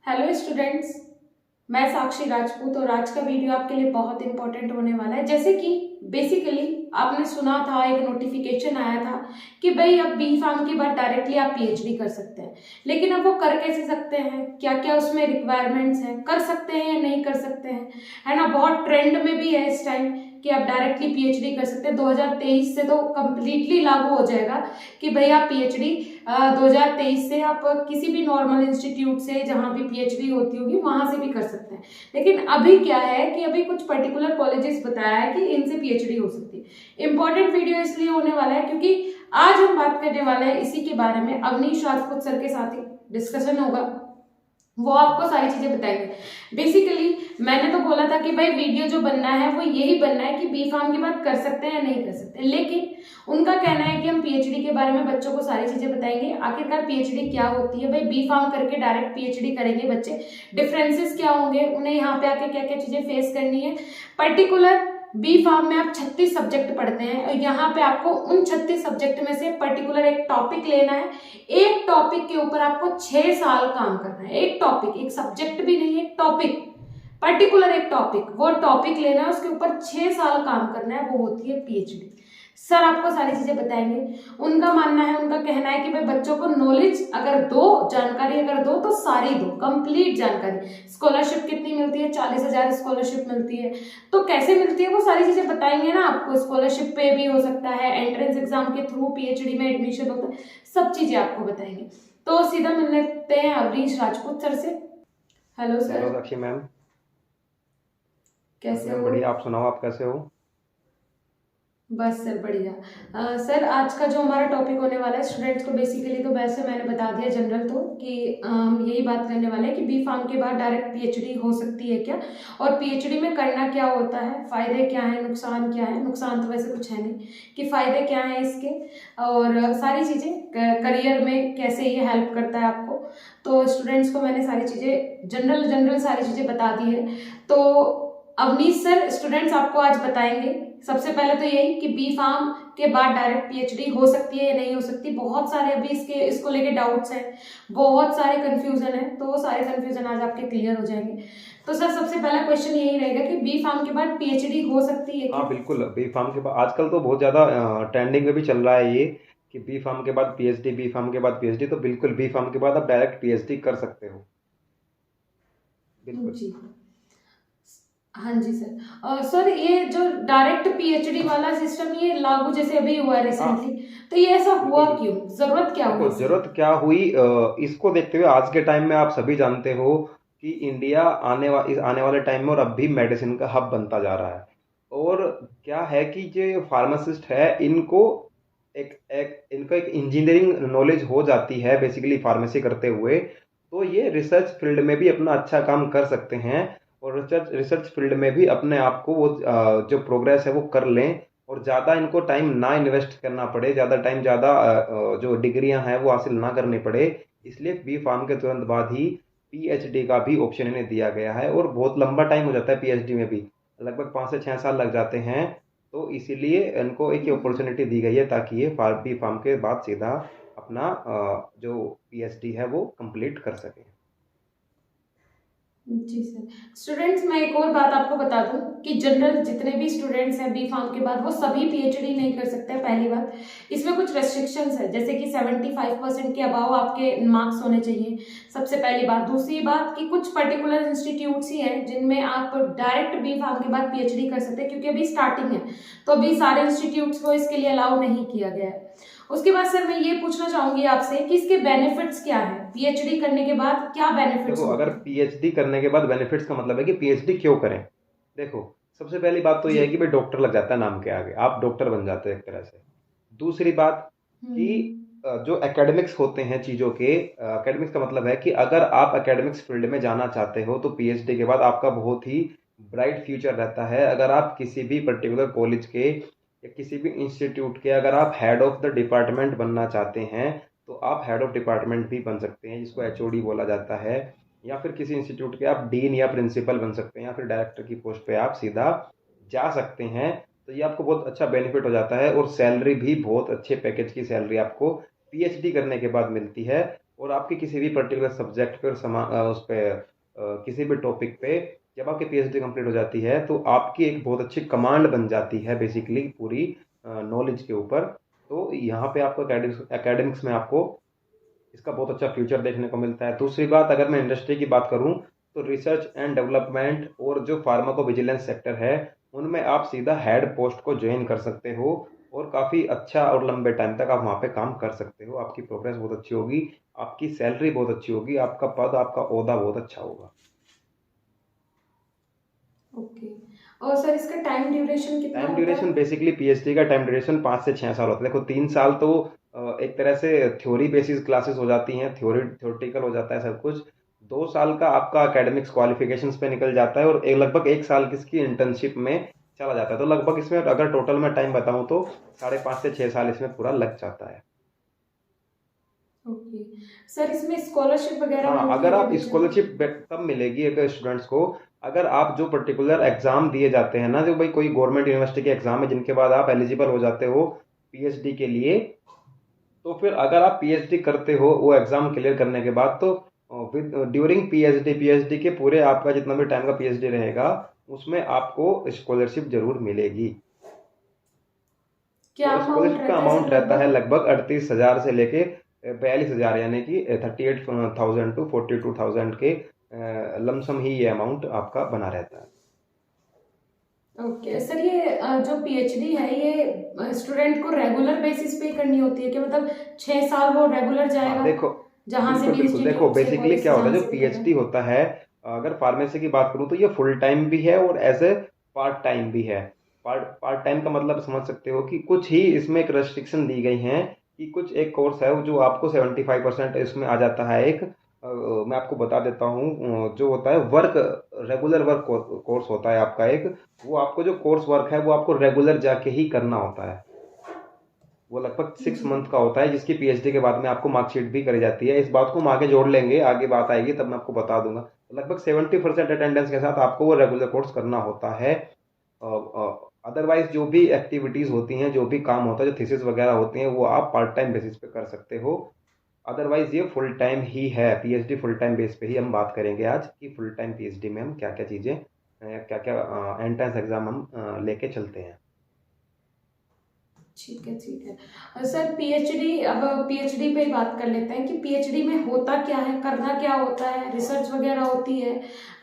Hello students. मैं साक्षी राजपूत और आज का वीडियो आपके लिए बहुत इंपॉर्टेंट होने वाला है। जैसे कि बेसिकली आपने सुना था, एक नोटिफिकेशन आया था कि भाई अब बी फार्म के बाद डायरेक्टली आप पीएचडी कर सकते हैं। लेकिन अब वो कर कैसे सकते हैं, क्या क्या उसमें रिक्वायरमेंट्स हैं, कर सकते हैं या नहीं कर सकते हैं, है ना। बहुत ट्रेंड में भी है इस टाइम कि आप डायरेक्टली पीएचडी कर सकते हैं। 2023 से तो कंप्लीटली लागू हो जाएगा कि भाई आप पीएचडी 2023 से आप किसी भी नॉर्मल इंस्टीट्यूट से जहाँ भी पीएचडी होती होगी वहां से भी कर सकते हैं। लेकिन अभी क्या है कि अभी कुछ पर्टिकुलर कॉलेजेस बताया है कि इनसे पीएचडी हो सकती है। इंपॉर्टेंट वीडियो इसलिए होने वाला है क्योंकि आज हम बात करने वाले हैं इसी के बारे में। अवनीश राजपूत सर के साथ ही डिस्कशन होगा, वो आपको सारी चीजें बताएंगे। बेसिकली मैंने तो बोला था कि भाई वीडियो जो बनना है वो यही बनना है कि बी फार्म के बाद कर सकते हैं या नहीं कर सकते, लेकिन उनका कहना है कि हम पीएचडी के बारे में बच्चों को सारी चीजें बताएंगे। आखिरकार पीएचडी क्या होती है, भाई बी फार्म करके डायरेक्ट पीएचडी करेंगे बच्चे, डिफरेंसेस क्या होंगे, उन्हें यहाँ पे आके क्या क्या चीजें फेस करनी है। पर्टिकुलर बी फार्म में आप 36 सब्जेक्ट पढ़ते हैं और यहाँ पे आपको उन 36 सब्जेक्ट में से पर्टिकुलर एक टॉपिक लेना है। एक टॉपिक के ऊपर आपको 6 साल काम करना है। एक टॉपिक, एक सब्जेक्ट भी नहीं, एक टॉपिक, पर्टिकुलर एक टॉपिक, वो टॉपिक लेना है, उसके ऊपर 6 साल काम करना है, वो होती है पीएचडी। सर आपको सारी चीजें बताएंगे। उनका मानना है, उनका कहना है कि भाई बच्चों को नॉलेज अगर दो, जानकारी अगर दो तो सारी दो, कंप्लीट जानकारी। स्कॉलरशिप कितनी मिलती है, 40,000 स्कॉलरशिप मिलती है। तो कैसे मिलती है वो सारी चीजें बताएंगे ना आपको। स्कॉलरशिप पे भी हो सकता है, एंट्रेंस एग्जाम के थ्रू पीएचडी में एडमिशन होता है, सब चीजें आपको बताएंगे। तो सीधा मिल लेते हैं अवनीश राजपूत सर से। Hello sir. हेलो साक्षी मैम। कैसे मैम हो? बढ़िया, आप सुनाओ, आप कैसे हो? बस सर बढ़िया। सर आज का जो हमारा टॉपिक होने वाला है स्टूडेंट्स को, बेसिकली तो वैसे मैंने बता दिया जनरल तो कि हम यही बात करने वाले हैं कि बी फार्म के बाद डायरेक्ट पीएचडी हो सकती है क्या, और पीएचडी में करना क्या होता है, फायदे क्या हैं, नुकसान क्या है। नुकसान तो वैसे कुछ है नहीं, कि फायदे क्या हैं इसके, और सारी चीज़ें करियर में कैसे ये हेल्प करता है आपको। तो स्टूडेंट्स को मैंने सारी चीज़ें जनरल जनरल सारी चीज़ें बता दी है। तो अवनीश सर स्टूडेंट्स आपको आज बताएंगे सबसे पहले तो यही कि बी फार्म के बाद डायरेक्ट पीएचडी हो सकती है या नहीं हो सकती। बहुत सारे अभी इसको लेके डाउट्स हैं, बहुत सारे कंफ्यूजन है, तो वो सारे कंफ्यूजन आज आपके क्लियर हो जाएंगे। तो सर सबसे पहला क्वेश्चन यही रहेगा कि बी फार्म के बाद पीएचडी हो सकती है हाँ क्या? बिल्कुल, बी फार्म के बाद आजकल तो बहुत ज़्यादा ट्रेंडिंग में भी चल रहा है ये कि बी फार्म के बाद पीएचडी, बी फार्म के बाद पीएचडी। तो बिल्कुल बी फार्म के बाद आप डायरेक्ट पीएचडी कर सकते हो, बिल्कुल। जी हाँ जी सर। सर ये जो डायरेक्ट पीएचडी वाला सिस्टम ये लागू जैसे अभी हुआ है हाँ रिसेंटली, तो ये ऐसा बिल्कुल हुआ बिल्कुल। क्यों, जरूरत क्या हुई देखो इसकी? जरूरत क्या हुई, इसको देखते हुए आज के टाइम में आप सभी जानते हो कि इंडिया इस आने वाले टाइम में और अब भी मेडिसिन का हब बनता जा रहा है। और क्या है कि जो फार्मासिस्ट है इनको एक इंजीनियरिंग नॉलेज हो जाती है बेसिकली फार्मेसी करते हुए। तो ये रिसर्च फील्ड में भी अपना अच्छा काम कर सकते हैं और रिसर्च फील्ड में भी अपने आप को वो जो प्रोग्रेस है वो कर लें, और ज़्यादा इनको टाइम ना इन्वेस्ट करना पड़े, ज़्यादा टाइम, ज़्यादा जो डिग्रियां हैं वो हासिल ना करनी पड़े। इसलिए बी फार्म के तुरंत बाद ही पीएचडी का भी ऑप्शन इन्हें दिया गया है, और बहुत लंबा टाइम हो जाता है पीएचडी में भी, लगभग 5 से 6 साल लग जाते हैं। तो इसीलिए इनको एक अपॉर्चुनिटी दी गई है ताकि ये बी फार्म के बाद सीधा अपना जो पीएचडी है वो कंप्लीट कर सके। जी सर। स्टूडेंट्स मैं एक और बात आपको बता दूं कि जनरल जितने भी स्टूडेंट्स हैं बी फार्म के बाद वो सभी पीएचडी नहीं कर सकते हैं। पहली बात, इसमें कुछ रेस्ट्रिक्शंस है, जैसे कि 75% के अबाव आपके मार्क्स होने चाहिए, सबसे पहली बात। दूसरी बात कि कुछ पर्टिकुलर इंस्टीट्यूट्स ही हैं जिनमें आप डायरेक्ट बी फार्म के बाद पीएचडी कर सकते हैं, क्योंकि अभी स्टार्टिंग है तो अभी सारे इंस्टीट्यूट्स को इसके लिए अलाउ नहीं किया गया है। उसके बाद सर मैं ये पूछना चाहूंगी आपसे कि इसके बेनिफिट्स क्या है, पीएचडी करने के बाद क्या बेनिफिट्स देखो, अगर होते हैं? पीएचडी करने के बाद बेनिफिट्स का मतलब है कि पीएचडी क्यों करें। देखो, सबसे पहली बात तो यह जी। है कि भाई डॉक्टर लग जाता है नाम के आगे, आप डॉक्टर बन जाते हैं एक तरह से। दूसरी बात कि हम्म। जो एकेडमिक्स होते हैं चीज़ों के, एकेडमिक्स का मतलब है कि अगर आप एकेडमिक्स फील्ड में जाना चाहते हो तो पीएचडी के बाद आपका बहुत ही ब्राइट फ्यूचर रहता है। अगर आप किसी भी पर्टिकुलर कॉलेज के या किसी भी इंस्टीट्यूट के अगर आप हेड ऑफ द डिपार्टमेंट बनना चाहते हैं तो आप हेड ऑफ डिपार्टमेंट भी बन सकते हैं, जिसको एचओडी बोला जाता है। या फिर किसी इंस्टीट्यूट के आप डीन या प्रिंसिपल बन सकते हैं, या फिर डायरेक्टर की पोस्ट पे आप सीधा जा सकते हैं। तो ये आपको बहुत अच्छा बेनिफिट हो जाता है, और सैलरी भी बहुत अच्छे पैकेज की सैलरी आपको पीएचडी करने के बाद मिलती है। और आपके किसी भी पर्टिकुलर सब्जेक्ट पे और उस पे किसी भी टॉपिक पे जब आपकी पीएचडी कंप्लीट हो जाती है तो आपकी एक बहुत अच्छी कमांड बन जाती है बेसिकली पूरी नॉलेज के ऊपर। तो यहाँ पे आपको एकेडमिक्स में आपको इसका बहुत अच्छा फ्यूचर देखने को मिलता है। दूसरी बात, अगर मैं इंडस्ट्री की बात करूं तो रिसर्च एंड डेवलपमेंट और जो फार्माको विजिलेंस सेक्टर है उनमें आप सीधा हेड पोस्ट को ज्वाइन कर सकते हो और काफ़ी अच्छा और लंबे टाइम तक आप वहाँ पे काम कर सकते हो। आपकी प्रोग्रेस बहुत अच्छी होगी, आपकी सैलरी बहुत अच्छी होगी, आपका पद आपका ओहदा बहुत अच्छा होगा। ओके। और सर इसका टाइम ड्यूरेशन कितना टाइम होता है? ड्यूरेशन बेसिकली पीएचडी का टाइम ड्यूरेशन 5 से 6 साल होता है। देखो 3 साल तो एक तरह से थ्योरी बेसिस क्लासेस हो जाती हैं, थ्योरेटिकल हो जाता है सब कुछ। 2 साल का आपका एकेडमिक्स क्वालिफिकेशंस पे निकल जाता है और लगभग 1 साल किसकी इंटर्नशिप में चला जाता है। तो लगभग इसमें अगर टोटल में टाइम बताऊं तो 5.5 से 6 साल इसमें पूरा लग जाता है। ओके। सर इसमें स्कॉलरशिप वगैरह हाँ, मिलती है अगर क्या आप बीच में? स्कॉलरशिप तब मिलेगी अगर स्टूडेंट्स को, अगर आप जो पर्टिकुलर एग्जाम दिए जाते हैं ना, जो भाई कोई गवर्नमेंट यूनिवर्सिटी के एग्जाम है जिनके बाद आप एलिजिबल हो जाते हो पीएचडी के लिए, तो फिर अगर आप पीएचडी करते हो वो एग्जाम क्लियर करने के बाद, तो विद ड्यूरिंग पीएचडी के पूरे आपका जितना भी टाइम का पीएचडी रहेगा उसमें आपको स्कॉलरशिप जरूर मिलेगी। क्या और अमाउंट स्कॉलरशिप का रहता है सर अमाउंट रहता है लगभग? लगभग 38,000 से लेके 42,000, यानी कि 38,000 टू 42,000 के लमसम ही ये अमाउंट आपका बना रहता है। ओके सर, ये जो पीएचडी है ये स्टूडेंट को रेगुलर बेसिस पे करनी होती है क्या? मतलब 6 साल वो रेगुलर हाँ जाएगा देखो, जहाँ से बिल्कुल भी बिल्कुल, देखो इंस्टीट्यूट से, बेसिकली कॉलेज क्या से, होता है, जहाँ जो से भी कर रहा पीएचडी होता है, अगर फार्मेसी की बात करूँ तो ये फुल टाइम भी है और एज ए पार्ट टाइम भी है। पार्ट पार्ट टाइम का मतलब समझ सकते हो कि कुछ ही इसमें एक रेस्ट्रिक्शन दी गई हैं कि कुछ एक कोर्स है जो आपको 75% इसमें आ जाता है। एक मैं आपको बता देता हूँ, जो होता है वर्क, रेगुलर वर्क कोर्स होता है आपका एक, वो आपको जो कोर्स वर्क है वो आपको रेगुलर जाके ही करना होता है। वो लगभग है। 6 मंथ जी। का होता है, जिसकी पीएचडी के बाद में आपको मार्कशीट भी करी जाती है। इस बात को हम आगे जोड़ लेंगे, आगे बात आएगी तब मैं आपको बता दूंगा। तो लगभग 70% अटेंडेंस के साथ आपको वो रेगुलर कोर्स करना होता है। अदरवाइज जो भी एक्टिविटीज होती हैं, जो भी काम होता है, जो थीसिस वगैरह होती हैं, वो आप पार्ट टाइम बेसिस पे कर सकते हो। अदरवाइज ये फुल टाइम ही है, पीएचडी फुल टाइम बेस पे ही हम बात करेंगे आज कि फुल टाइम पीएचडी में हम क्या क्या चीज़ें, क्या क्या एंट्रेंस एग्जाम हम लेके चलते हैं। ठीक है, ठीक है। और सर पीएचडी, अब पीएचडी पे ही बात कर लेते हैं कि पीएचडी में होता क्या है, करना क्या होता है, रिसर्च वगैरह होती है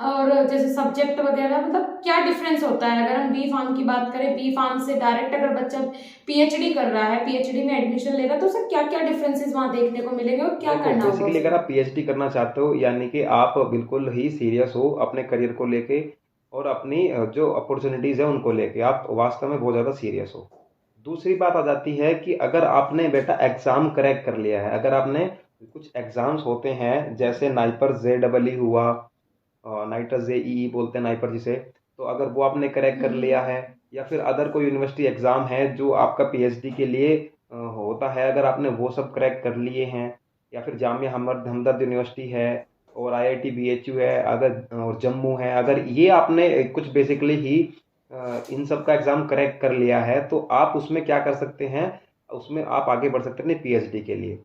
और जैसे सब्जेक्ट वगैरह, मतलब क्या डिफरेंस होता है? अगर हम बी फार्म की बात करें, बी फार्म से डायरेक्ट अगर बच्चा पीएचडी कर रहा है, पीएचडी में एडमिशन ले रहा है, तो सर क्या क्या डिफरेंसेस वहाँ देखने को मिलेंगे और क्या देखो करना होगा बेसिकली अगर उसमें? आप पीएचडी करना चाहते हो, यानी कि आप बिल्कुल ही सीरियस हो अपने करियर को लेके और अपनी जो अपॉर्चुनिटीज है उनको लेके, आप वास्तव में बहुत ज़्यादा सीरियस हो। दूसरी बात आ जाती है कि अगर आपने बेटा एग्जाम क्रैक कर लिया है, अगर आपने कुछ एग्जाम्स होते हैं जैसे नाइपर जे डबल ई हुआ, नाइटर जे ई बोलते हैं नाइपर जिसे, तो अगर वो आपने क्रैक कर लिया हम्म। है, या फिर अदर कोई यूनिवर्सिटी एग्जाम है जो आपका पीएचडी के लिए होता है, अगर आपने वो सब क्रैक कर लिए हैं, या फिर जामिया हमदर्द यूनिवर्सिटी है और आईआईटी बीएचयू है अगर, और जम्मू है, अगर ये आपने कुछ बेसिकली ही इन सब का एग्जाम क्रैक कर लिया है, तो आप उसमें क्या कर सकते हैं, उसमें आप आगे बढ़ सकते हैं अपने पीएचडी के लिए।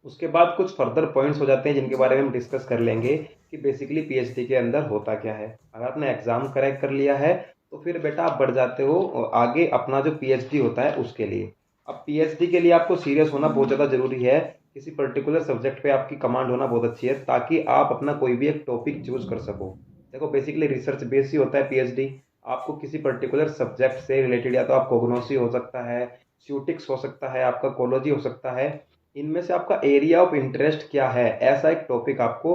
उसके बाद कुछ फर्दर पॉइंट्स हो जाते हैं जिनके जी। बारे में हम डिस्कस कर लेंगे कि बेसिकली पीएचडी के अंदर होता क्या है। अगर आपने एग्जाम क्रैक कर लिया है तो फिर बेटा आप बढ़ जाते हो आगे अपना जो पीएचडी होता है उसके लिए। अब पीएचडी के लिए आपको सीरियस होना बहुत ज़्यादा जरूरी है, किसी पर्टिकुलर सब्जेक्ट पे आपकी कमांड होना बहुत अच्छी है ताकि आप अपना कोई भी एक टॉपिक चूज कर सको। देखो बेसिकली रिसर्च बेस ही होता है पीएचडी। आपको किसी पर्टिकुलर सब्जेक्ट से रिलेटेड, या तो आप कोग्नोसी हो सकता है, स्यूटिक्स हो सकता है, आपका कोलॉजी हो सकता है, इनमें से आपका एरिया ऑफ इंटरेस्ट क्या है, ऐसा एक टॉपिक आपको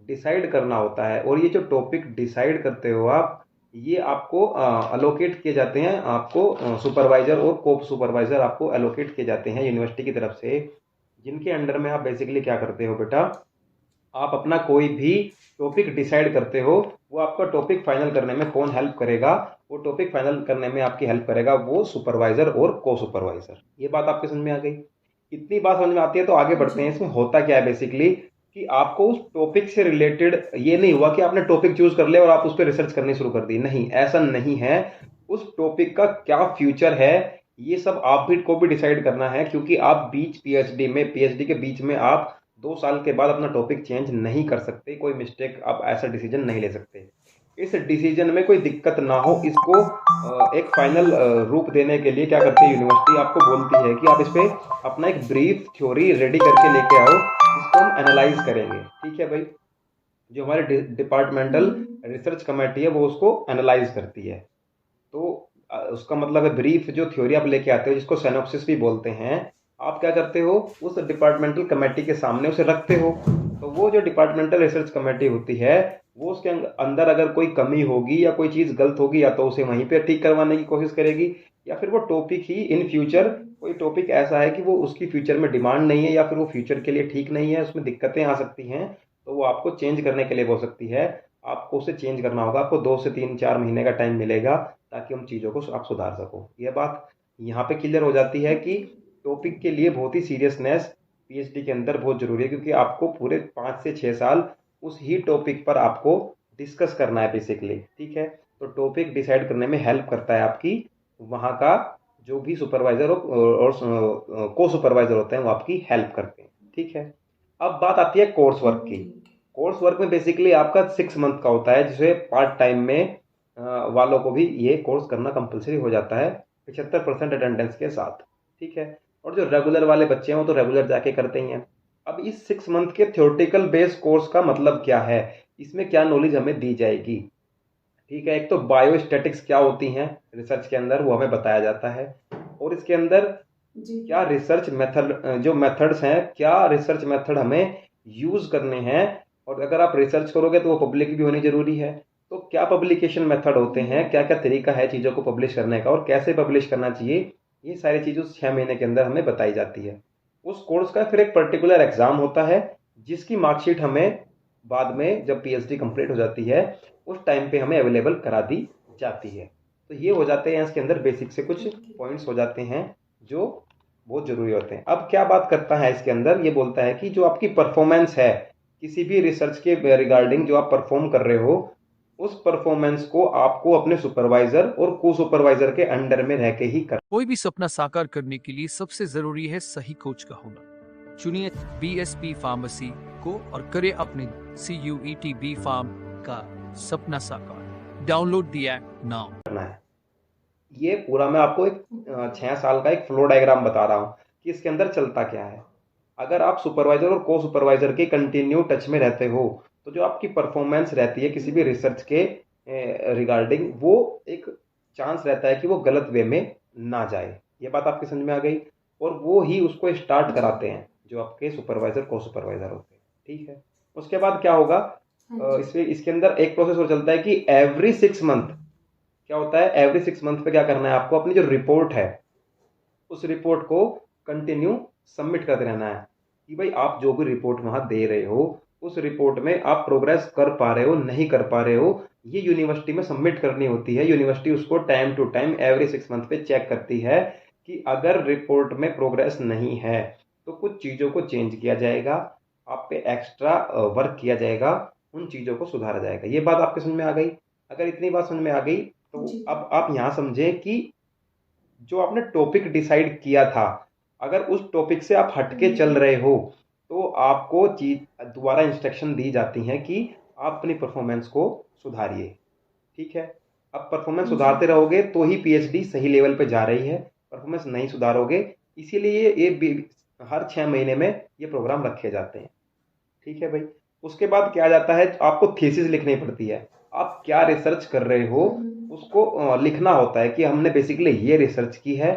डिसाइड करना होता है। और ये जो टॉपिक डिसाइड करते हो आप, ये आपको अलोकेट किए जाते हैं, आपको सुपरवाइजर और कोप सुपरवाइजर आपको एलोकेट किए जाते हैं यूनिवर्सिटी की तरफ से, जिनके अंडर में आप बेसिकली क्या करते हो बेटा, आप अपना कोई भी टॉपिक डिसाइड करते हो। वो आपका टॉपिक फाइनल करने में कौन हेल्प करेगा, वो टॉपिक फाइनल करने में आपकी हेल्प करेगा वो सुपरवाइजर और को सुपरवाइजर। ये बात आपके समझ में आ गई? इतनी बात समझ में आती है तो आगे बढ़ते जी। हैं। इसमें होता क्या है बेसिकली कि आपको उस टॉपिक से रिलेटेड, ये नहीं हुआ कि आपने टॉपिक चूज कर लिया और आप उस पर रिसर्च करनी शुरू कर दी, नहीं ऐसा नहीं है। उस टॉपिक का क्या फ्यूचर है ये सब आप भी को भी डिसाइड करना है, क्योंकि आप बीच पीएचडी में, पीएचडी के बीच में आप 2 साल के बाद अपना टॉपिक चेंज नहीं कर सकते, कोई मिस्टेक आप ऐसा डिसीजन नहीं ले सकते। इस डिसीजन में कोई दिक्कत ना हो, इसको एक फाइनल रूप देने के लिए क्या करती है यूनिवर्सिटी, आपको बोलती है कि आप इस पे अपना एक ब्रीफ थ्योरी रेडी करके लेके आओ, जिसको हम एनालाइज करेंगे। ठीक है भाई, जो हमारे डिपार्टमेंटल रिसर्च कमेटी है वो उसको एनालाइज करती है। तो उसका मतलब है ब्रीफ जो थ्योरी आप लेके आते हो, जिसको सिनॉप्सिस भी बोलते हैं, आप क्या करते हो, उस डिपार्टमेंटल कमेटी के सामने उसे रखते हो। तो वो जो डिपार्टमेंटल रिसर्च कमेटी होती है, वो उसके अंदर अगर कोई कमी होगी या कोई चीज़ गलत होगी, या तो उसे वहीं पे ठीक करवाने की कोशिश करेगी, या फिर वो टॉपिक ही इन फ्यूचर, कोई टॉपिक ऐसा है कि वो उसकी फ्यूचर में डिमांड नहीं है, या फिर वो फ्यूचर के लिए ठीक नहीं है, उसमें दिक्कतें आ सकती हैं, तो वो आपको चेंज करने के लिए बोल सकती है। आपको उसे चेंज करना होगा, आपको 2 से 3 4 महीने का टाइम मिलेगा, ताकि उन चीज़ों को आप सुधार सको। यह बात यहाँ पे क्लियर हो जाती है कि टॉपिक के लिए बहुत ही सीरियसनेस पीएचडी के अंदर बहुत जरूरी है, क्योंकि आपको पूरे 5 से 6 साल उस ही टॉपिक पर आपको डिस्कस करना है बेसिकली। ठीक है, तो टॉपिक डिसाइड करने में हेल्प करता है आपकी वहाँ का जो भी सुपरवाइजर और को सुपरवाइजर होते हैं, वो आपकी हेल्प करते हैं। ठीक है, अब बात आती है कोर्स वर्क की। कोर्स वर्क में बेसिकली आपका 6 मंथ का होता है, जिसे पार्ट टाइम में वालों को भी ये कोर्स करना कंपलसरी हो जाता है 75% अटेंडेंस के साथ। ठीक है, और जो रेगुलर वाले बच्चे हैं वो तो रेगुलर जाके करते ही हैं। अब इस 6 मंथ के थ्योरेटिकल बेस कोर्स का मतलब क्या है, इसमें क्या नॉलेज हमें दी जाएगी। ठीक है, एक तो बायोस्टैटिक्स क्या होती हैं रिसर्च के अंदर, वो हमें बताया जाता है, और इसके अंदर क्या रिसर्च मेथड, जो मेथड्स हैं, क्या रिसर्च मेथड हमें यूज करने हैं, और अगर आप रिसर्च करोगे तो वो पब्लिक भी होनी जरूरी है। तो क्या पब्लिकेशन मेथड होते हैं, क्या क्या तरीका है चीज़ों को पब्लिश करने का, और कैसे पब्लिश करना चाहिए, ये सारी चीज़ें उस 6 महीने के अंदर हमें बताई जाती है। उस कोर्स का फिर एक पर्टिकुलर एग्जाम होता है, जिसकी मार्कशीट हमें बाद में जब पीएचडी कंप्लीट हो जाती है उस टाइम पे हमें अवेलेबल करा दी जाती है। तो ये हो जाते हैं इसके अंदर बेसिक से कुछ पॉइंट्स हो जाते हैं जो बहुत जरूरी होते हैं। अब क्या बात करता है इसके अंदर, ये बोलता है कि जो आपकी परफॉर्मेंस है किसी भी रिसर्च के रिगार्डिंग, जो आप परफॉर्म कर रहे हो, उस परफॉर्मेंस को आपको अपने सुपरवाइजर और को सुपरवाइजर के अंडर में रह के ही कर। कोई भी सपना साकार करने के लिए सबसे जरूरी है सही कोच का होना। चुनिए बीएसपी फार्मेसी को और करें अपने CUET बी फार्म का सपना साकार। Download the app now. करना है ये पूरा मैं आपको एक 6 साल का एक फ्लो डायग्राम बता रहा हूँ कि इसके अंदर चलता क्या है। अगर आप सुपरवाइजर और को सुपरवाइजर के कंटिन्यू टच में रहते हो, तो जो आपकी परफॉर्मेंस रहती है किसी भी रिसर्च के रिगार्डिंग, वो एक चांस रहता है कि वो गलत वे में ना जाए। ये बात आपकी समझ में आ गई, और वो ही उसको स्टार्ट कराते हैं जो आपके सुपरवाइजर को सुपरवाइजर होते हैं। ठीक है, उसके बाद क्या होगा, इसके अंदर एक प्रोसेस और चलता है कि एवरी 6 मंथ क्या होता है, एवरी 6 मंथ पे क्या करना है आपको, अपनी जो रिपोर्ट है उस रिपोर्ट को कंटिन्यू सबमिट करते रहना है कि भाई आप जो भी रिपोर्ट वहां दे रहे हो, उस रिपोर्ट में आप प्रोग्रेस कर पा रहे हो नहीं कर पा रहे हो, ये यूनिवर्सिटी में सबमिट करनी होती है। यूनिवर्सिटी उसको time to time every 6 month पे चेक करती है कि अगर रिपोर्ट में प्रोग्रेस नहीं है तो कुछ चीज़ों को चेंज किया जाएगा, आप पे एक्स्ट्रा वर्क किया जाएगा, उन चीज़ों को सुधारा जाएगा। ये बात आपके समझ में आ गई। अगर इतनी बात समझ में आ गई तो अब आप यहाँ समझें कि जो आपने टॉपिक डिसाइड किया था, अगर उस टॉपिक से आप हटके चल रहे हो तो आपको चीज दोबारा इंस्ट्रक्शन दी जाती हैं कि आप अपनी परफॉर्मेंस को सुधारिए। ठीक है, अब परफॉर्मेंस सुधारते रहोगे तो ही पीएचडी सही लेवल पे जा रही है, परफॉर्मेंस नहीं सुधारोगे, इसीलिए ये हर 6 महीने में ये प्रोग्राम रखे जाते हैं। ठीक है भाई, उसके बाद क्या जाता है, आपको थीसिस लिखनी पड़ती है। आप क्या रिसर्च कर रहे हो उसको लिखना होता है कि हमने बेसिकली ये रिसर्च की है,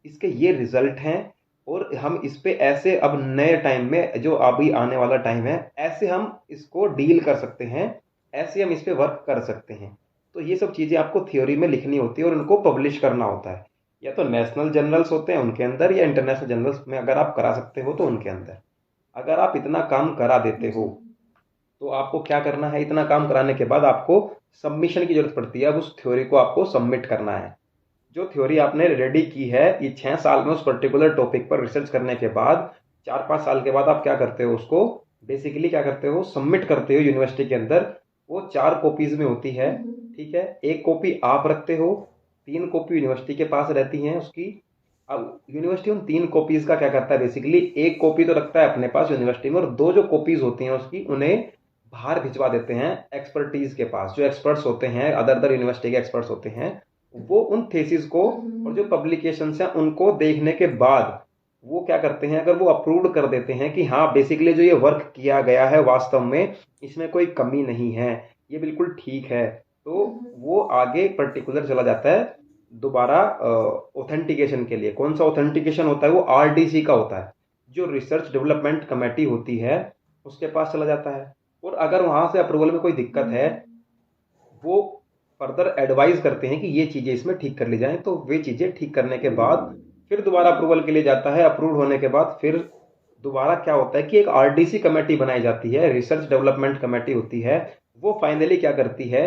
इसके ये रिजल्ट हैं, और हम इस पे ऐसे अब नए टाइम में जो अभी आने वाला टाइम है, ऐसे हम इसको डील कर सकते हैं, ऐसे हम इस पे वर्क कर सकते हैं। तो ये सब चीज़ें आपको थ्योरी में लिखनी होती है और उनको पब्लिश करना होता है, या तो नेशनल जर्नल्स होते हैं उनके अंदर, या इंटरनेशनल जर्नल्स में अगर आप करा सकते हो तो उनके अंदर। अगर आप इतना काम करा देते हो तो आपको क्या करना है, इतना काम कराने के बाद आपको सबमिशन की जरूरत पड़ती है। अब उस थ्योरी को आपको सबमिट करना है। जो थ्योरी आपने रेडी की है, ये 6 साल में उस पर्टिकुलर टॉपिक पर रिसर्च करने के बाद 4-5 साल के बाद आप क्या करते हो, उसको बेसिकली क्या करते हो, सबमिट करते हो यूनिवर्सिटी के अंदर। वो 4 कॉपीज में होती है। ठीक है, एक कॉपी आप रखते हो, 3 कॉपी यूनिवर्सिटी के पास रहती हैं उसकी। अब यूनिवर्सिटी उन 3 कॉपीज का क्या करता है, बेसिकली एक कॉपी तो रखता है अपने पास यूनिवर्सिटी में, और 2 जो कॉपीज होती हैं उसकी उन्हें बाहर भिजवा देते हैं एक्सपर्टीज के पास। जो एक्सपर्ट्स होते हैं, अदर अदर यूनिवर्सिटी के एक्सपर्ट्स होते हैं, वो उन थेसिस को और जो पब्लिकेशंस हैं उनको देखने के बाद वो क्या करते हैं, अगर वो अप्रूव कर देते हैं कि हाँ बेसिकली जो ये वर्क किया गया है वास्तव में इसमें कोई कमी नहीं है, ये बिल्कुल ठीक है, तो वो आगे पर्टिकुलर चला जाता है दोबारा ऑथेंटिकेशन के लिए। कौन सा ऑथेंटिकेशन होता है, वो आरडीसी का होता है, जो रिसर्च डेवलपमेंट कमेटी होती है उसके पास चला जाता है। और अगर वहां से अप्रूवल में कोई दिक्कत है, वो फर्दर एडवाइस करते हैं कि ये चीजें इसमें ठीक कर ली जाएं, तो वे चीजें ठीक करने के बाद फिर दोबारा अप्रूवल के लिए जाता है। अप्रूव होने के बाद फिर दोबारा क्या होता है कि एक आरडीसी कमेटी बनाई जाती है, रिसर्च डेवलपमेंट कमेटी होती है। वो फाइनली क्या करती है,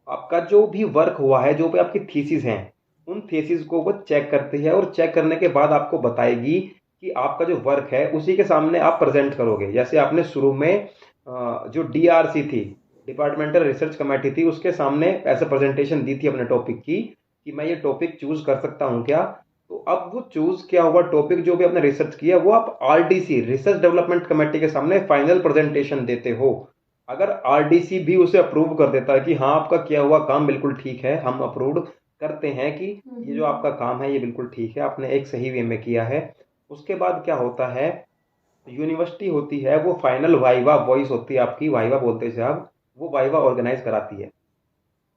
आपका जो भी वर्क हुआ है, जो भी आपकी थीसिस हैं, उन थीसिस को वो चेक करती है, और चेक करने के बाद आपको बताएगी कि आपका जो वर्क है उसी के सामने आप प्रेजेंट करोगे। जैसे आपने शुरू में जो डीआरसी थी, डिपार्टमेंटल रिसर्च कमेटी थी, उसके सामने ऐसे प्रेजेंटेशन दी थी अपने टॉपिक की कि मैं ये टॉपिक चूज कर सकता हूँ क्या। तो अब वो चूज किया हुआ टॉपिक जो भी आपने रिसर्च किया वो आप आरडीसी, रिसर्च डेवलपमेंट कमेटी के सामने फाइनल प्रेजेंटेशन देते हो। अगर आरडीसी भी उसे अप्रूव कर देता है कि हाँ आपका किया हुआ काम बिल्कुल ठीक है, हम अप्रूव करते हैं कि ये जो आपका काम है ये बिल्कुल ठीक है, आपने एक सही वे में किया है, उसके बाद क्या होता है, यूनिवर्सिटी होती है वो फाइनल वाइवा वॉइस होती है आपकी, वाइवा बोलते हैं साहब, वो वाइवा ऑर्गेनाइज कराती है।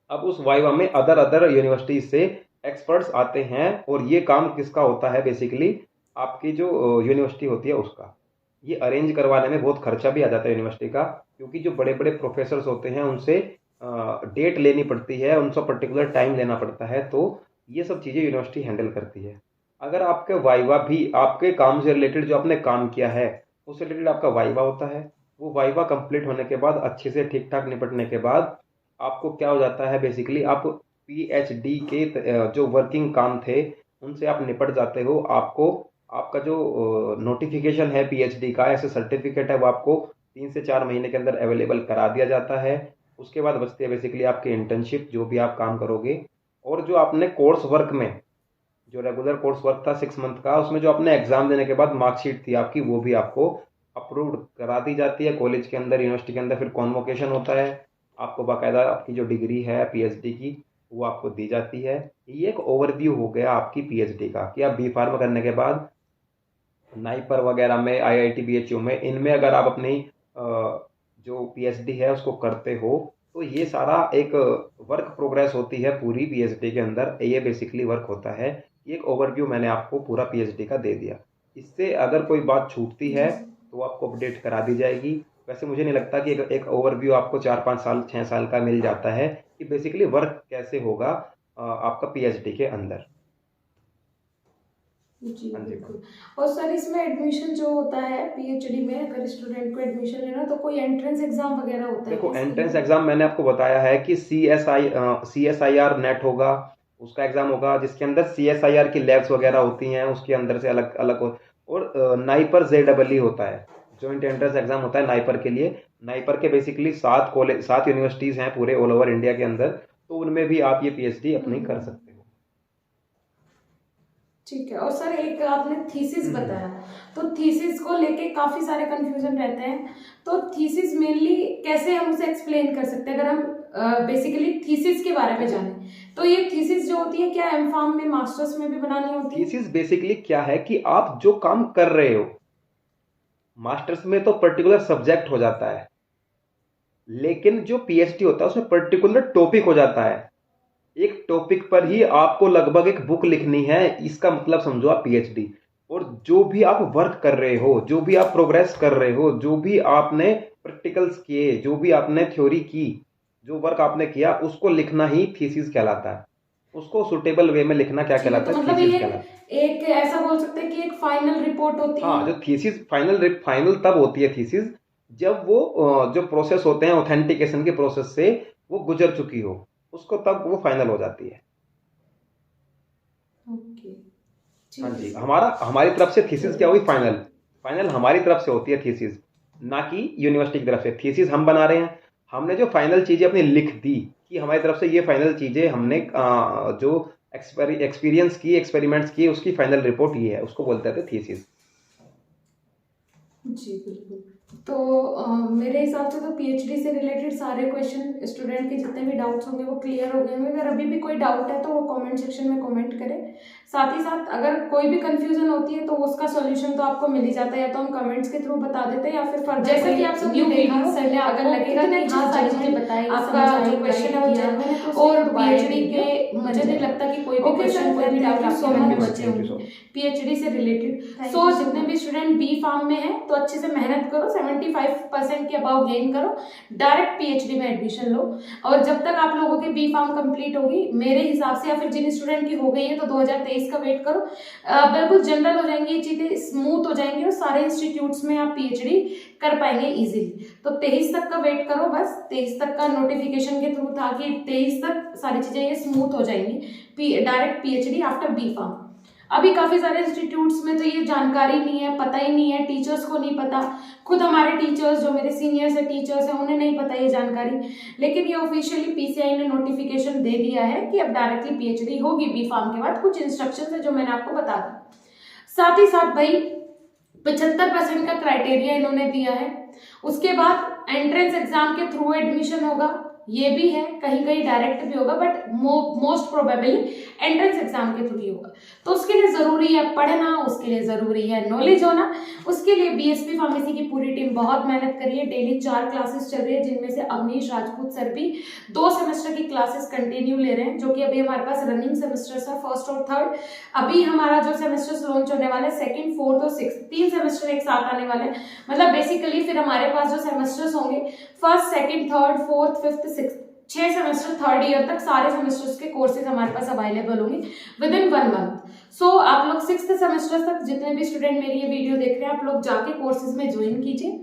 अब उस वाइवा में अदर अदर यूनिवर्सिटीज से एक्सपर्ट्स आते हैं, और ये काम किसका होता है, बेसिकली आपकी जो यूनिवर्सिटी होती है उसका। ये अरेंज करवाने में बहुत खर्चा भी आ जाता है यूनिवर्सिटी का, क्योंकि जो बड़े बड़े प्रोफेसर्स होते हैं उनसे डेट लेनी पड़ती है, उनसे पर्टिकुलर टाइम लेना पड़ता है, तो ये सब चीज़ें यूनिवर्सिटी हैंडल करती है। अगर आपके वाइवा भी आपके काम से रिलेटेड, जो आपने काम किया है उससे रिलेटेड आपका वाइवा होता है, वो वाइवा कंप्लीट होने के बाद, अच्छे से ठीक ठाक निपटने के बाद आपको क्या हो जाता है, बेसिकली आप पीएचडी के जो वर्किंग काम थे उनसे आप निपट जाते हो। आपको आपका जो नोटिफिकेशन है पीएचडी का, ऐसे सर्टिफिकेट है, वो आपको 3 से 4 महीने के अंदर अवेलेबल करा दिया जाता है। उसके बाद बचती है बेसिकली आपकी इंटर्नशिप, जो भी आप काम करोगे, और जो आपने कोर्स वर्क में, जो रेगुलर कोर्स वर्क था 6 मंथ का, उसमें जो आपने एग्जाम देने के बाद मार्कशीट थी आपकी, वो भी आपको अप्रूव्ड करा दी जाती है कॉलेज के अंदर, यूनिवर्सिटी के अंदर। फिर कॉन्वोकेशन होता है, आपको बाकायदा आपकी जो डिग्री है पीएचडी की वो आपको दी जाती है। ये एक ओवरव्यू हो गया आपकी पीएचडी का, कि आप बी फार्मा करने के बाद नाइपर वगैरह में, आईआईटी बीएचयू में, इनमें अगर आप अपनी जो पीएचडी है उसको करते हो, तो ये सारा एक वर्क प्रोग्रेस होती है पूरी पीएचडी के अंदर, ये बेसिकली वर्क होता है। ये एक ओवरव्यू मैंने आपको पूरा पीएचडी का दे दिया। इससे अगर कोई बात छूटती है तो आपको अपडेट करा दी जाएगी। वैसे मुझे नहीं लगता कि एक ओवरव्यू आपको 4-5 साल 6 साल का मिल जाता है कि बेसिकली वर्क कैसे होगा आपका पीएचडी के अंदर। जी हाँ जी बिल्कुल। और सर इसमें एडमिशन जो होता है पीएचडी में, अगर स्टूडेंट को एडमिशन लेना तो कोई एंट्रेंस एग्जाम वगैरह होता है देखो, क्या इसके एंट्रेंस लिए? एग्जाम मैंने आपको बताया है कि CSIR नेट होगा, उसका एग्जाम होगा, जिसके अंदर CSIR की लैब्स वगैरह होती हैं, उसके अंदर से अलग अलग और नाइपर JEE होता है, जॉइंट एंट्रेंस एग्जाम होता है नाइपर के लिए। नाइपर के बेसिकली 7 यूनिवर्सिटीज हैं पूरे ऑल ओवर इंडिया के अंदर, तो उनमें भी आप ये पीएचडी अपनी कर सकते हो। ठीक है। और सर एक आपने थीसिस बताया, तो थीसिस को लेके काफी सारे कंफ्यूजन रहते हैं, तो थीसिस मेनली कैसे हम उसे एक्सप्लेन कर सकते हैं, अगर हम बेसिकली थीसिस के बारे में जाने, तो ये थीसिस जो होती है क्या एमफार्म में, मास्टर्स में भी बनानी होती है? थीसिस बेसिकली क्या है कि आप जो काम कर रहे हो, मास्टर्स में तो पर्टिकुलर सब्जेक्ट हो जाता है, लेकिन जो पीएचडी होता है उसमें पर्टिकुलर टॉपिक हो जाता है। एक टॉपिक पर ही आपको लगभग एक बुक लिखनी है, इसका मतलब समझो आप पीएचडी। और जो भी आप वर्क कर रहे हो, जो भी आप प्रोग्रेस कर रहे हो, जो भी आपने प्रैक्टिकल्स किए, जो भी आपने थ्योरी की, जो वर्क आपने किया, उसको लिखना ही थीसिस कहलाता है। उसको सुटेबल वे में लिखना क्या ठीक है, कहलाता तो है, मतलब थीसिस ये कहलाता है। एक ऐसा बोल सकते हैं कि एक फाइनल रिपोर्ट होती है। हाँ, जो थीसिस फाइनल तब होती है थीसिस, जब वो जो प्रोसेस होते हैं ऑथेंटिकेशन के प्रोसेस से वो गुजर चुकी हो, उसको तब वो फाइनल हो जाती है। ओके, ठीक हाँ है जी, सर। हमारी तरफ से थीसिस क्या हुई, फाइनल। फाइनल हमारी तरफ से होती है थीसिस, ना कि यूनिवर्सिटी की तरफ से। थीसिस हम बना रहे हैं, हमने जो फाइनल चीजें अपनी लिख दी कि हमारी तरफ से ये फाइनल चीजें हमने जो एक्सपीरियंस किए, एक्सपेरिमेंट्स किए, उसकी फाइनल रिपोर्ट ये है, उसको बोलते थे थीसिस। जी बिल्कुल। तो मेरे हिसाब से तो पीएचडी से रिलेटेड सारे क्वेश्चन स्टूडेंट के जितने भी डाउट्स होंगे वो क्लियर हो गए होंगे। अगर अभी भी कोई डाउट है तो वो कमेंट सेक्शन में कमेंट करें। साथ ही साथ अगर कोई भी कंफ्यूजन होती है तो उसका सॉल्यूशन तो आपको मिल ही जाता है, या तो हम कमेंट्स के थ्रू बता देते हैं या फिर फर्दर जैसे कि आप सब न्यू देखा सर ने अगर लगेगा कि हाँ सारी चीजें बताई, आपका जो क्वेश्चन है वो जेन्युइन है। और पीएचडी के मुझे नहीं लगता कि कोई भी क्वेश्चन कोई भी डाउट आपके मन में बचे होंगे पीएचडी से रिलेटेड। सो जितने भी स्टूडेंट बी फार्म में है तो अच्छे से मेहनत करो, 75% के अबाउ गेन करो, डायरेक्ट पीएचडी में एडमिशन लो। और जब तक आप लोगों की बी फार्म कंप्लीट होगी मेरे हिसाब से, या फिर जिन स्टूडेंट की हो गई है तो 2023 का वेट करो, बिल्कुल जनरल हो जाएंगी ये चीजें, स्मूथ हो जाएंगी और सारे इंस्टीट्यूट्स में आप पीएचडी कर पाएंगे इजीली। तो 23 तक का वेट करो, बस 23 तक का नोटिफिकेशन के थ्रू था कि 23 तक सारी चीजें ये स्मूथ हो जाएंगी, direct PhD after B pharm. अभी काफी सारे इंस्टीट्यूट्स में तो ये जानकारी नहीं है, पता ही नहीं है, टीचर्स को नहीं पता, खुद हमारे टीचर्स जो मेरे सीनियर्स है टीचर्स हैं उन्हें नहीं पता ये जानकारी। लेकिन ये ऑफिशियली पीसीआई ने नोटिफिकेशन दे दिया है कि अब डायरेक्टली पीएचडी होगी बी फार्म के बाद। कुछ इंस्ट्रक्शंस है जो मैंने आपको बता दी। साथ ही साथ भाई 75% का क्राइटेरिया इन्होंने दिया है। उसके बाद एंट्रेंस एग्जाम के थ्रू एडमिशन होगा, ये भी है, कहीं कहीं डायरेक्ट भी होगा, but most probably entrance exam के थ्रू ही होगा। तो उसके लिए जरूरी है पढ़ना, उसके लिए जरूरी है नॉलेज होना। उसके लिए बीएसपी फार्मेसी की पूरी टीम बहुत मेहनत करी है। डेली 4 क्लासेस चल रही है, जिनमें से अवनीश राजपूत सर भी 2 सेमेस्टर की क्लासेस कंटिन्यू ले रहे हैं, जो कि अभी हमारे पास रनिंग सेमेस्टर्स है, 1st और 3rd। अभी हमारा जो सेमेस्टर्स लॉन्च होने वाले 2nd, 4th और 6th, 3 सेमेस्टर एक साथ आने वाले हैं। मतलब बेसिकली फिर हमारे पास जो सेमेस्टर्स होंगे 1st, 2nd, 3rd, 4th, 5th, 6th, 6 semester 3rd year तक सारे सेमेस्टर्स के कोर्सेज हमारे पास अवेलेबल होंगे विद इन 1 मंथ। सो आप लोग 6th सेमेस्टर तक जितने भी स्टूडेंट मेरी ये वीडियो देख रहे हैं आप लोग जाके कोर्सेज में ज्वाइन कीजिए।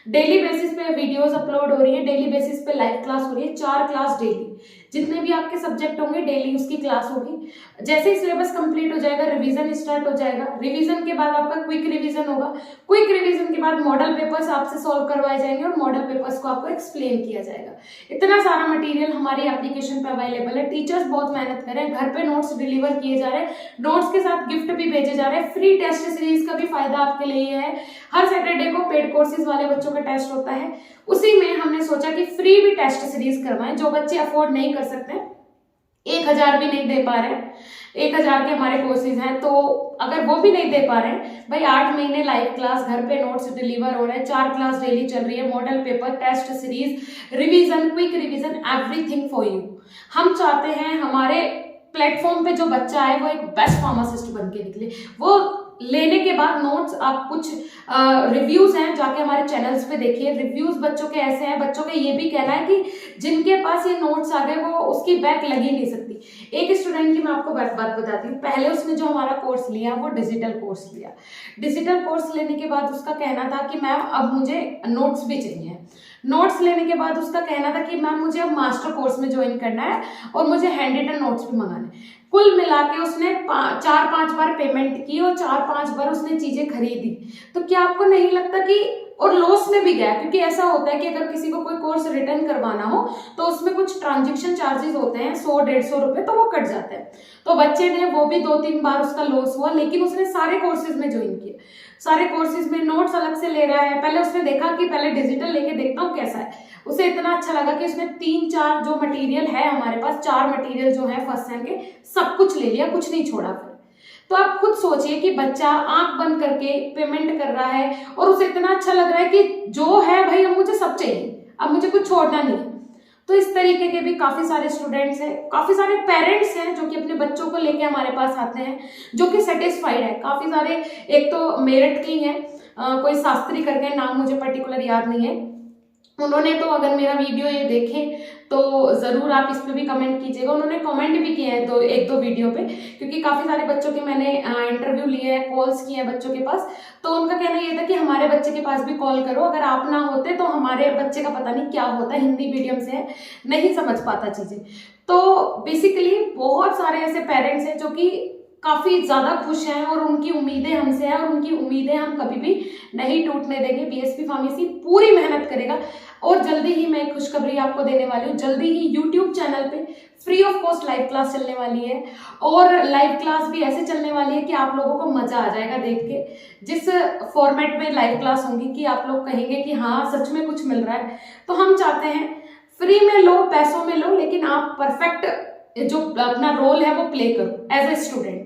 डेली बेसिस पे वीडियोस अपलोड हो रही है, डेली बेसिस पे लाइव क्लास हो रही है, 4 क्लास डेली, जितने भी आपके सब्जेक्ट होंगे डेली उसकी क्लास होगी। जैसे ही सिलेबस कंप्लीट हो जाएगा रिवीजन स्टार्ट हो जाएगा। रिवीजन के बाद आपका क्विक रिवीजन होगा, क्विक रिवीजन के बाद मॉडल पेपर्स आपसे सॉल्व करवाए जाएंगे और मॉडल पेपर्स को आपको एक्सप्लेन किया जाएगा। इतना सारा मटेरियल हमारी एप्लीकेशन पे अवेलेबल है। टीचर्स बहुत मेहनत कर रहे हैं, घर पे नोट्स डिलीवर किए जा रहे हैं, नोट्स के साथ गिफ्ट भी भेजे जा रहे हैं। फ्री टेस्ट सीरीज का भी फायदा आपके लिए है। हर सैटरडे को पेड कोर्सेज वाले बच्चों का टेस्ट होता है, उसी में हमने सोचा कि फ्री भी टेस्ट सीरीज करवाएं। जो बच्चे अफोर्ड नहीं कर सकते, 1000 भी नहीं दे पा रहे, 1000 के हमारे कोर्सेज हैं, तो अगर वो भी नहीं दे पा रहे हैं भाई 8 महीने लाइव क्लास, घर पे नोट्स डिलीवर हो रहे हैं, 4 क्लास डेली चल रही है, model paper, test series, revision, quick revision, everything for you. हम चाहते हैं हमारे प्लेटफॉर्म पे जो बच्चा है वो एक बेस्ट फार्मासिस्ट बन के निकले। वो लेने के बाद नोट्स आप कुछ रिव्यूज हैं जाके हमारे चैनल्स पे देखिए। रिव्यूज बच्चों के ऐसे हैं, बच्चों का ये भी कहना है कि जिनके पास ये नोट्स आ गए वो उसकी बैक लग ही नहीं सकती। एक स्टूडेंट की मैं आपको बात बताती हूँ। पहले उसने जो हमारा कोर्स लिया वो डिजिटल कोर्स लिया। डिजिटल कोर्स लेने के बाद उसका कहना था कि मैम अब मुझे नोट्स भी चाहिए। नोट्स लेने के बाद उसका कहना था कि मैम मुझे अब मास्टर कोर्स में ज्वाइन करना है और मुझे हैंड रिटन नोट्स भी मंगाने। कुल मिला के उसने 4-5 बार पेमेंट की और 4-5 बार उसने चीजें खरीदी। तो क्या आपको नहीं लगता कि और लॉस में भी गया? क्योंकि ऐसा होता है कि अगर किसी को कोई कोर्स रिटर्न करवाना हो तो उसमें कुछ ट्रांजेक्शन चार्जेस होते हैं 100-150 रुपए, तो वो कट जाते हैं। तो बच्चे ने वो भी 2-3 बार उसका लॉस हुआ, लेकिन उसने सारे कोर्सेज में ज्वाइन किए। सारे कोर्सेज में नोट्स अलग से ले रहा है। पहले उसने देखा कि पहले डिजिटल लेके देखता हूँ कैसा है। उसे इतना अच्छा लगा कि उसने 3-4 जो मटेरियल है हमारे पास, 4 मटेरियल जो है फर्स्ट सेम के, सब कुछ ले लिया, कुछ नहीं छोड़ा फिर। तो आप खुद सोचिए कि बच्चा आंख बंद करके पेमेंट कर रहा है और उसे इतना अच्छा लग रहा है कि जो है भाई अब मुझे सब चाहिए, अब मुझे कुछ छोड़ना नहीं। तो इस तरीके के भी काफी सारे स्टूडेंट्स हैं, काफी सारे पेरेंट्स हैं जो कि अपने बच्चों को लेके हमारे पास आते हैं, जो कि सेटिस्फाइड है। काफी सारे, एक तो मेरठ की हैं, कोई शास्त्री करके, नाम मुझे पर्टिकुलर याद नहीं है, उन्होंने तो अगर मेरा वीडियो ये देखें तो जरूर आप इस पे भी कमेंट कीजिएगा। उन्होंने कमेंट भी किए हैं 1-2 वीडियो पे, क्योंकि काफी सारे बच्चों के मैंने इंटरव्यू लिए हैं, कॉल्स किए हैं बच्चों के पास। तो उनका कहना ये था कि हमारे बच्चे के पास भी कॉल करो, अगर आप ना होते तो हमारे बच्चे का पता नहीं क्या होता, हिंदी मीडियम से है, नहीं समझ पाता चीजें। तो बेसिकली बहुत सारे ऐसे पेरेंट्स हैं जो कि काफी ज्यादा खुश हैं और उनकी उम्मीदें हमसे हैं और उनकी उम्मीदें हम कभी भी नहीं टूटने देंगे। बीएसपी फार्मेसी पूरी मेहनत करेगा और जल्दी ही मैं एक खुशखबरी आपको देने वाली हूँ। जल्दी ही यूट्यूब चैनल पे free of cost live class चलने वाली है और लाइव क्लास भी ऐसे चलने वाली है कि आप लोगों को मजा आ जाएगा देख के। जिस फॉर्मेट में लाइव क्लास होंगी कि आप लोग कहेंगे कि हाँ सच में कुछ मिल रहा है। तो हम चाहते हैं फ्री में लो, पैसों में लो, लेकिन आप परफेक्ट जो अपना रोल है वो प्ले करो एज ए स्टूडेंट।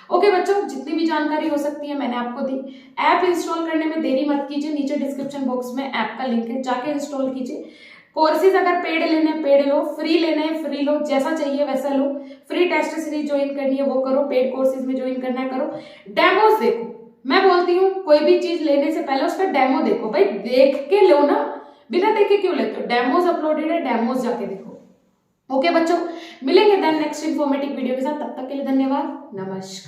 ओके बच्चों, जितनी भी जानकारी हो सकती है मैंने आपको दी। ऐप इंस्टॉल करने में देरी मत कीजिए, नीचे डिस्क्रिप्शन बॉक्स में ऐप का लिंक है, जाके इंस्टॉल कीजिए। कोर्सेज अगर पेड लेने पेड लो, फ्री लेने फ्री लो, जैसा चाहिए वैसा लो। फ्री टेस्ट सीरीज ज्वाइन करनी है वो करो, पेड कोर्सेज में ज्वाइन करना है करो। डेमोज देखो, मैं बोलती हूँ कोई भी चीज लेने से पहले उसका डेमो देखो। भाई देख के लो ना, बिना देखे क्यों लेते हो? डेमोज अपलोडेड है, डेमोज जाके देखो। ओके बच्चों, मिलेंगे देन नेक्स्ट इन्फॉर्मेटिव वीडियो के साथ। तब तक के लिए धन्यवाद, नमस्कार।